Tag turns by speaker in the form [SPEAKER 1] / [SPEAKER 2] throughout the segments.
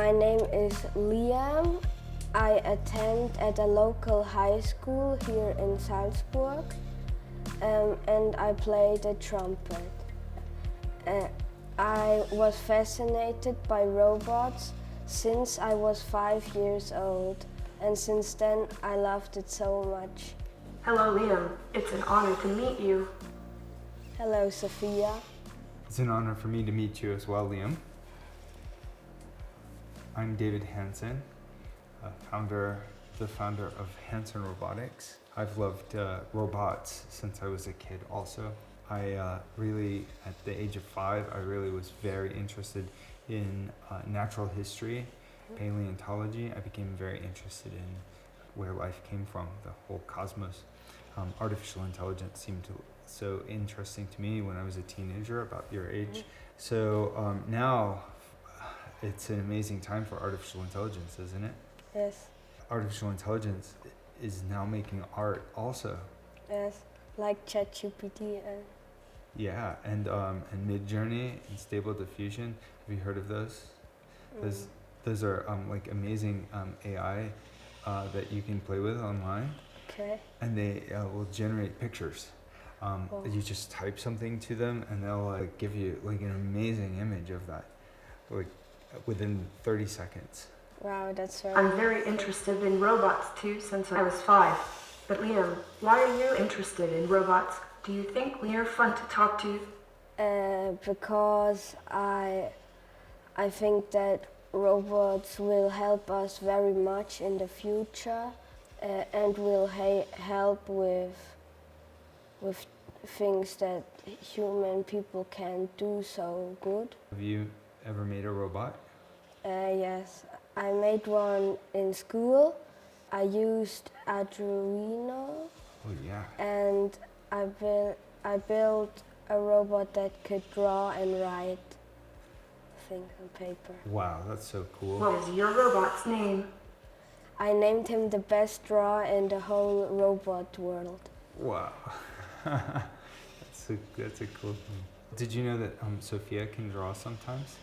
[SPEAKER 1] My name is Liam. I attend at a local high school here in Salzburg, and I play the trumpet. I was fascinated by robots since I was 5 years old, and since then I loved it so much.
[SPEAKER 2] Hello, Liam. It's an honor to meet you.
[SPEAKER 1] Hello, Sophia.
[SPEAKER 3] It's an honor for me to meet you as well, Liam. I'm David Hanson, the founder of Hanson Robotics. I've loved robots since I was a kid also. I really, at the age of 5, I really was very interested in natural history, paleontology. I became very interested in where life came from, the whole cosmos. Artificial intelligence seemed so interesting to me when I was a teenager, about your age. So now it's an amazing time for artificial intelligence, isn't it?
[SPEAKER 1] Yes.
[SPEAKER 3] Artificial intelligence is now making art also.
[SPEAKER 1] Yes, like ChatGPT.
[SPEAKER 3] Yeah, and Midjourney and Stable Diffusion. Have you heard of those? Those are like amazing AI that you can play with online.
[SPEAKER 1] Okay.
[SPEAKER 3] And they will generate pictures. You just type something to them, and they'll give you like an amazing image of that, like within 30 seconds.
[SPEAKER 1] Wow, that's very
[SPEAKER 2] I'm very interested in robots too since I was 5. But Liam, why are you interested in robots? Do you think we are fun to talk to?
[SPEAKER 1] Because I think that robots will help us very much in the future, and will help with things that human people can't do so good.
[SPEAKER 3] Have you ever made a robot?
[SPEAKER 1] Yes, I made one in school. I used Arduino.
[SPEAKER 3] Oh yeah.
[SPEAKER 1] And I built a robot that could draw and write things on paper.
[SPEAKER 3] Wow, that's so cool.
[SPEAKER 2] What is your robot's name?
[SPEAKER 1] I named him the best drawer in the whole robot world.
[SPEAKER 3] Wow. That's a cool thing. Did you know that Sophia can draw sometimes?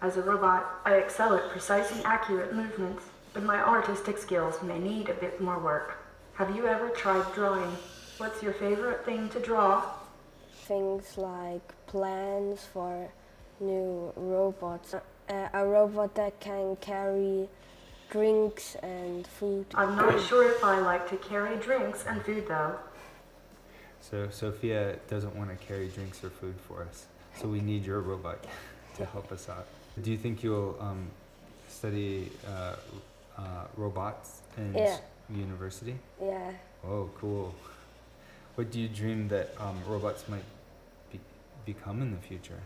[SPEAKER 2] As a robot, I excel at precise and accurate movements, but my artistic skills may need a bit more work. Have you ever tried drawing? What's your favorite thing to draw?
[SPEAKER 1] Things like plans for new robots. A robot that can carry drinks and food.
[SPEAKER 2] I'm not sure if I like to carry drinks and food though.
[SPEAKER 3] So Sophia doesn't want to carry drinks or food for us. So we need your robot to help us out. Do you think you'll study robots in university?
[SPEAKER 1] Yeah.
[SPEAKER 3] Oh, cool. What do you dream that robots might become in the future?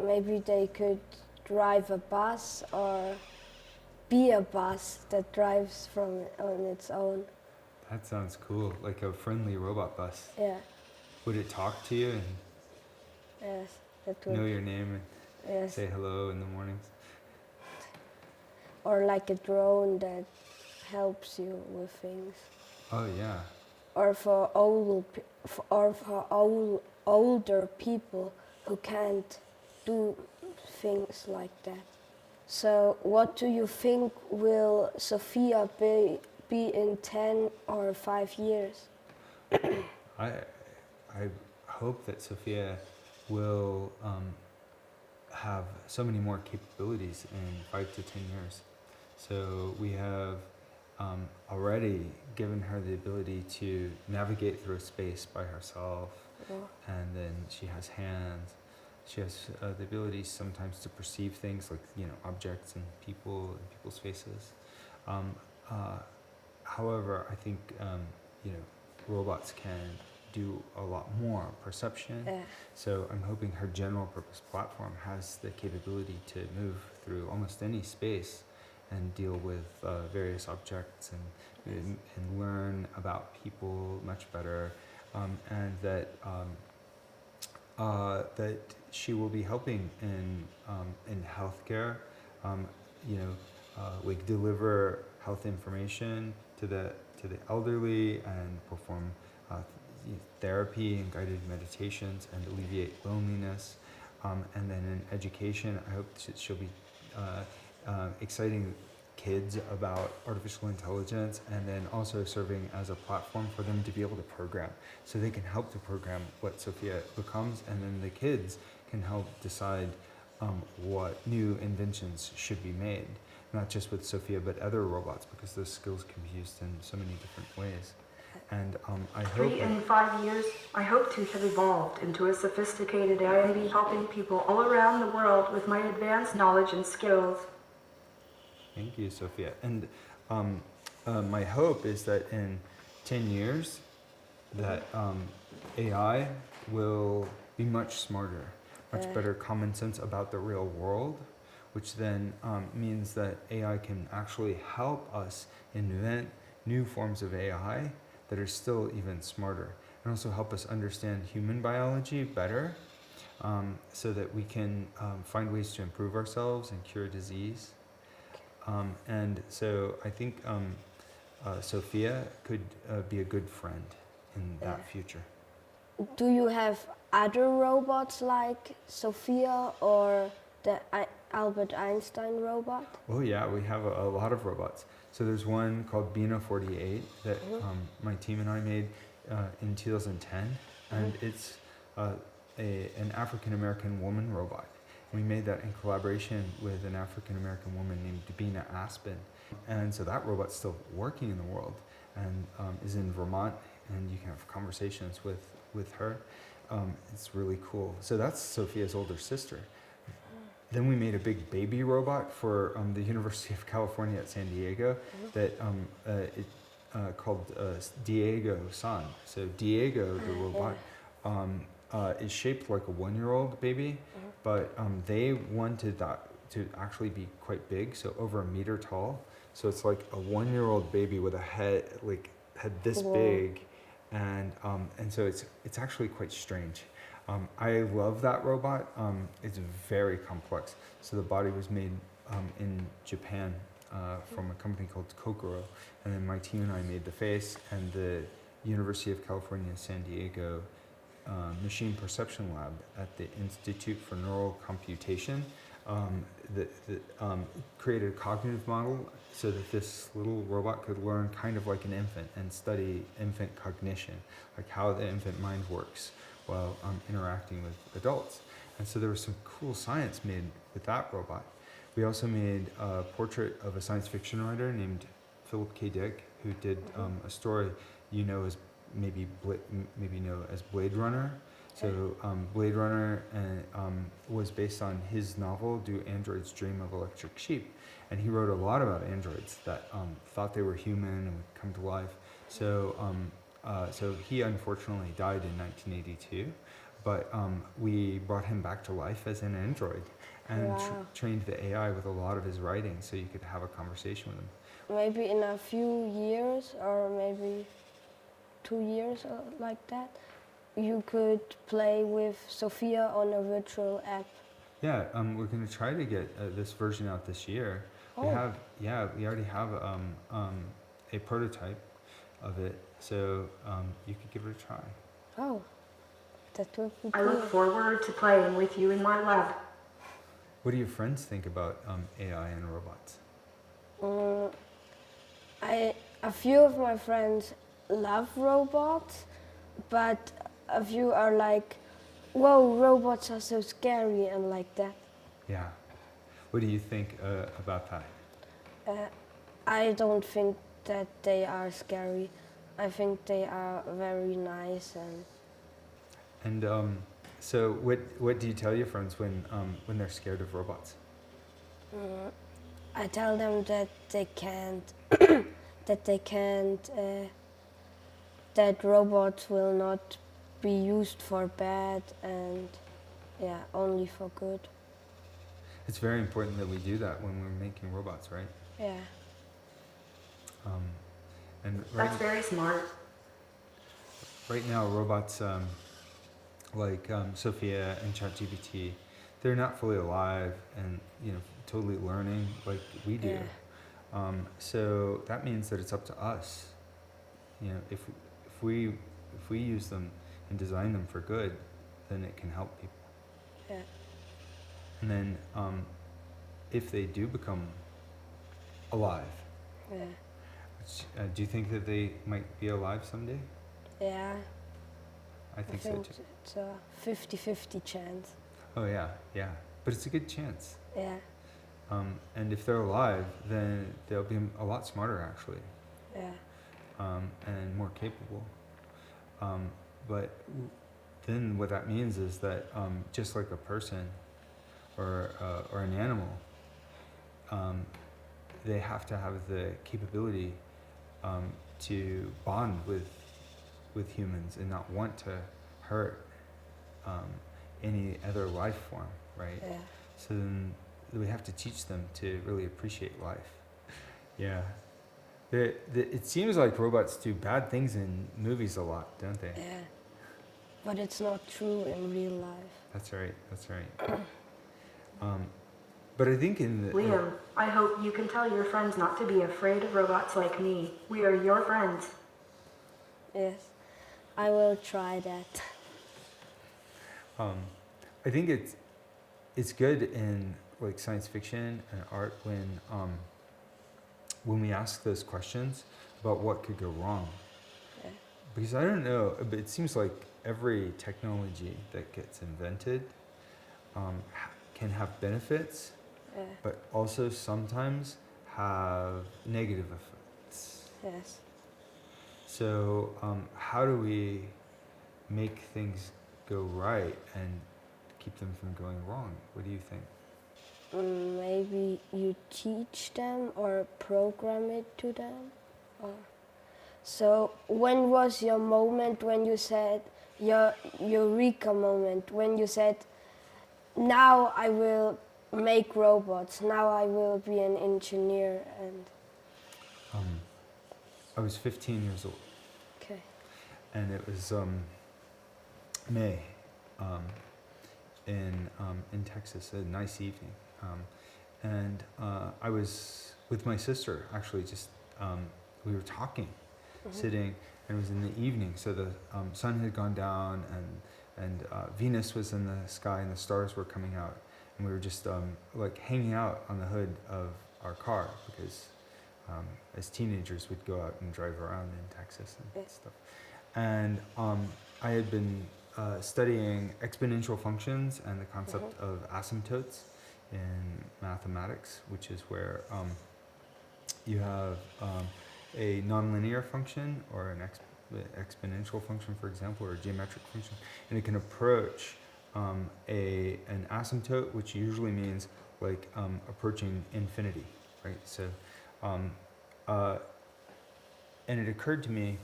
[SPEAKER 1] Maybe they could drive a bus or be a bus that drives on its own.
[SPEAKER 3] That sounds cool, like a friendly robot bus.
[SPEAKER 1] Yeah.
[SPEAKER 3] Would it talk to you and
[SPEAKER 1] Yes, that would.
[SPEAKER 3] know your name and
[SPEAKER 1] Yes.
[SPEAKER 3] say hello in the mornings?
[SPEAKER 1] Or like a drone that helps you with things.
[SPEAKER 3] Oh yeah.
[SPEAKER 1] Or for older people who can't do things like that. So what do you think will Sophia be in 10 or 5 years?
[SPEAKER 3] I hope that Sophia will have so many more capabilities in 5 to 10 years. So we have already given her the ability to navigate through space by herself, and then she has hands. She has the ability sometimes to perceive things like objects and people's faces. However, I think robots can do a lot more perception.
[SPEAKER 1] Yeah.
[SPEAKER 3] So I'm hoping her general purpose platform has the capability to move through almost any space and deal with various objects and learn about people much better, and that she will be helping in healthcare, like deliver health information to the elderly and perform therapy and guided meditations and alleviate loneliness. And then in education, I hope she'll be exciting kids about artificial intelligence, and then also serving as a platform for them to be able to program, so they can help to program what Sophia becomes, and then the kids can help decide what new inventions should be made, not just with Sophia but other robots, because those skills can be used in so many different ways. And I hope
[SPEAKER 2] 3 and 5 years, I hope to have evolved into a sophisticated AI, helping people all around the world with my advanced knowledge and skills.
[SPEAKER 3] Thank you, Sophia. And my hope is that in 10 years, that AI will be much smarter, much better common sense about the real world, which then means that AI can actually help us invent new forms of AI that are still even smarter, and also help us understand human biology better, so that we can find ways to improve ourselves and cure disease. And so I think Sophia could be a good friend in that future.
[SPEAKER 1] Do you have other robots like Sophia or the Albert Einstein robot?
[SPEAKER 3] Oh yeah, we have a lot of robots. So there's one called Bina 48 that my team and I made in 2010, and it's an African American woman robot. We made that in collaboration with an African American woman named Bina Aspen. And so that robot's still working in the world and is in Vermont, and you can have conversations with her. It's really cool. So that's Sophia's older sister. Then we made a big baby robot for the University of California at San Diego that called Diego San. So Diego, the robot, is shaped like a 1-year-old baby, but they wanted that to actually be quite big, so over 1 meter tall. So it's like a 1-year-old baby with a head this big, and so it's actually quite strange. I love that robot. It's very complex. So the body was made in Japan from a company called Kokoro, and then my team and I made the face, and the University of California, San Diego Machine Perception Lab at the Institute for Neural Computation created a cognitive model so that this little robot could learn kind of like an infant and study infant cognition, like how the infant mind works while interacting with adults. And so there was some cool science made with that robot. We also made a portrait of a science fiction writer named Philip K. Dick, who did a story as maybe know as Blade Runner. So Blade Runner was based on his novel, Do Androids Dream of Electric Sheep? And he wrote a lot about androids that thought they were human and would come to life. So he unfortunately died in 1982, but we brought him back to life as an android and trained the AI with a lot of his writing so you could have a conversation with him.
[SPEAKER 1] Maybe in a few years, or maybe 2 years or like that, you could play with Sophia on a virtual app.
[SPEAKER 3] Yeah, we're going to try to get this version out this year. We already have a prototype of it, so you could give it a try.
[SPEAKER 1] Oh, that would be
[SPEAKER 2] I
[SPEAKER 1] cool.
[SPEAKER 2] look forward to playing with you in my lab.
[SPEAKER 3] What do your friends think about AI and robots?
[SPEAKER 1] A few of my friends love robots, but a few are like, whoa, robots are so scary and like that.
[SPEAKER 3] Yeah. What do you think about that?
[SPEAKER 1] I don't think that they are scary. I think they are very nice
[SPEAKER 3] And so what do you tell your friends when they're scared of robots?
[SPEAKER 1] I tell them that they can't that robots will not be used for bad and only for good.
[SPEAKER 3] It's very important that we do that when we're making robots, right?
[SPEAKER 1] Yeah.
[SPEAKER 3] And
[SPEAKER 2] That's very smart.
[SPEAKER 3] Right now, robots like Sophia and ChatGPT, they're not fully alive and totally learning like we do.
[SPEAKER 1] Yeah.
[SPEAKER 3] So that means that it's up to us. If we use them and design them for good, then it can help people.
[SPEAKER 1] Yeah.
[SPEAKER 3] And then if they do become alive,
[SPEAKER 1] Yeah.
[SPEAKER 3] do you think that they might be alive someday?
[SPEAKER 1] Yeah.
[SPEAKER 3] I think so too.
[SPEAKER 1] It's a 50-50 chance.
[SPEAKER 3] Oh yeah, yeah. But it's a good chance.
[SPEAKER 1] Yeah.
[SPEAKER 3] And if they're alive, then they'll be a lot smarter actually,
[SPEAKER 1] Yeah.
[SPEAKER 3] and more capable. But then what that means is that just like a person or an animal, they have to have the capability to bond with humans and not want to hurt any other life form, right?
[SPEAKER 1] Yeah.
[SPEAKER 3] So then we have to teach them to really appreciate life. Yeah. It seems like robots do bad things in movies a lot, don't they?
[SPEAKER 1] Yeah. But it's not true in real life.
[SPEAKER 3] That's right, that's right. But I think
[SPEAKER 2] Liam, I hope you can tell your friends not to be afraid of robots like me. We are your friends.
[SPEAKER 1] Yes. I will try that.
[SPEAKER 3] I think it's good in like science fiction and art when we ask those questions about what could go wrong.
[SPEAKER 1] Yeah.
[SPEAKER 3] Because I don't know, but it seems like every technology that gets invented can have benefits,
[SPEAKER 1] Yeah.
[SPEAKER 3] but also sometimes have negative effects.
[SPEAKER 1] Yes.
[SPEAKER 3] So how do we make things go right and keep them from going wrong? What do you think?
[SPEAKER 1] Maybe you teach them or program it to them. Or so when was your moment when you said your Eureka moment when you said, now I will make robots, now I will be an engineer? And
[SPEAKER 3] I was 15 years old,
[SPEAKER 1] okay.
[SPEAKER 3] and it was May in Texas, a nice evening, and I was with my sister. Actually, just we were talking, sitting, and it was in the evening, so the sun had gone down, and Venus was in the sky, and the stars were coming out, and we were just like hanging out on the hood of our car because as teenagers we'd go out and drive around in Texas and stuff. And I had been studying exponential functions and the concept of asymptotes in mathematics, which is where you have a nonlinear function or an exponential function, for example, or a geometric function, and it can approach an asymptote, which usually means like approaching infinity, right? So, and it occurred to me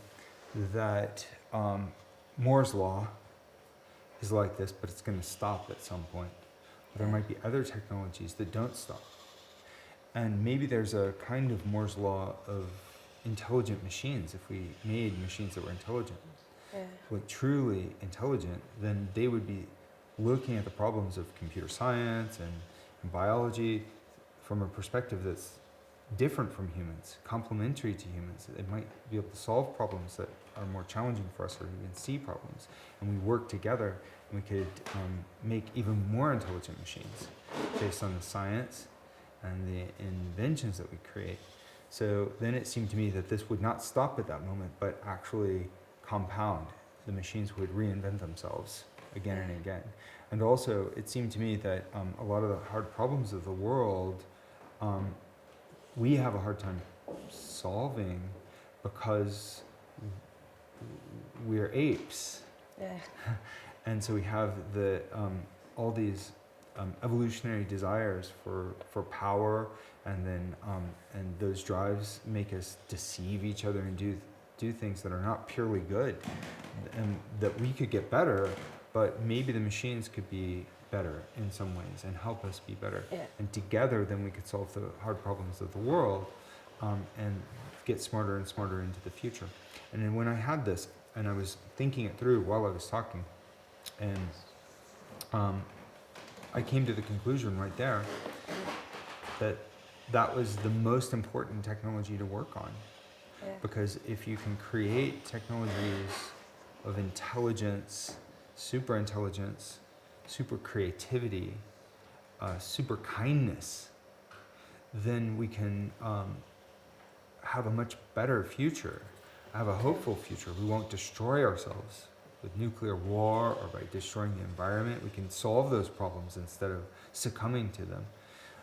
[SPEAKER 3] that Moore's law is like this, but it's going to stop at some point. There might be other technologies that don't stop. And maybe there's a kind of Moore's law of intelligent machines. If we made machines that were intelligent, like truly intelligent, then they would be looking at the problems of computer science and biology from a perspective that's different from humans, complementary to humans. It might be able to solve problems that are more challenging for us, or even see problems. And we work together, and we could make even more intelligent machines based on the science and the inventions that we create. So then it seemed to me that this would not stop at that moment, but actually compound. The machines would reinvent themselves again and again. And also, it seemed to me that a lot of the hard problems of the world we have a hard time solving because we're apes.
[SPEAKER 1] Yeah.
[SPEAKER 3] And so we have all these evolutionary desires for power, and then and those drives make us deceive each other and do things that are not purely good, and that we could get better, but maybe the machines could be better in some ways and help us be better.
[SPEAKER 1] Yeah.
[SPEAKER 3] And together then we could solve the hard problems of the world and get smarter and smarter into the future. And then when I had this, and I was thinking it through while I was talking, and I came to the conclusion right there that that was the most important technology to work on.
[SPEAKER 1] Yeah.
[SPEAKER 3] Because if you can create technologies of intelligence, super intelligence, super creativity, super kindness, then we can have a much better future, have a hopeful future. We won't destroy ourselves with nuclear war or by destroying the environment. We can solve those problems instead of succumbing to them.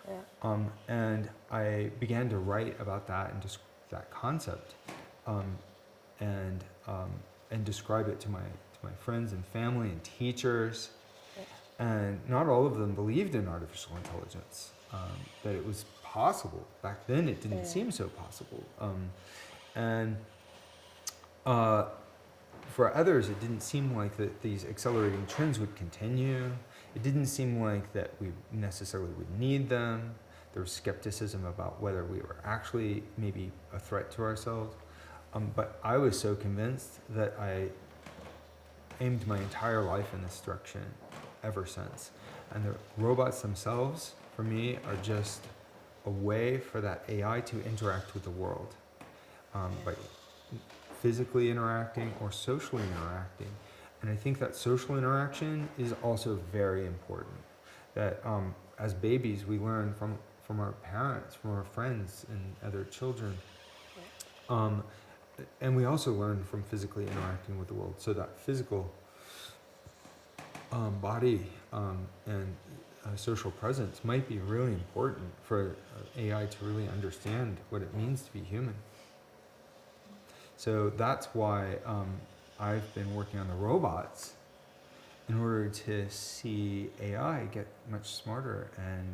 [SPEAKER 1] Yeah.
[SPEAKER 3] And I began to write about that and just that concept, and describe it to my friends and family and teachers. And not all of them believed in artificial intelligence, that it was possible. Back then, it didn't seem so possible. For others, it didn't seem like that these accelerating trends would continue. It didn't seem like that we necessarily would need them. There was skepticism about whether we were actually maybe a threat to ourselves. But I was so convinced that I aimed my entire life in this direction ever since. And the robots themselves, for me, are just a way for that AI to interact with the world, by physically interacting or socially interacting. And I think that social interaction is also very important. That as babies, we learn from our parents, from our friends and other children. And we also learn from physically interacting with the world. So that physical body and social presence might be really important for AI to really understand what it means to be human. So that's why I've been working on the robots in order to see AI get much smarter and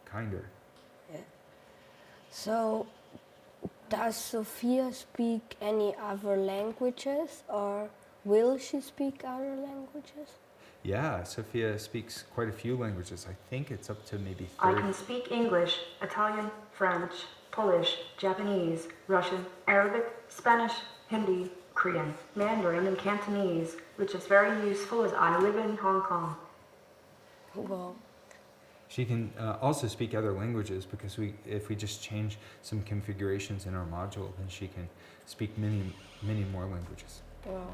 [SPEAKER 3] kinder.
[SPEAKER 1] Yeah. So, does Sophia speak any other languages, or will she speak other languages?
[SPEAKER 3] Yeah, Sophia speaks quite a few languages. I think it's up to maybe 30.
[SPEAKER 2] I can speak English, Italian, French, Polish, Japanese, Russian, Arabic, Spanish, Hindi, Korean, Mandarin, and Cantonese, which is very useful as I live in Hong Kong.
[SPEAKER 1] Well,
[SPEAKER 3] She can also speak other languages because if we just change some configurations in our module, then she can speak many more languages.
[SPEAKER 1] well.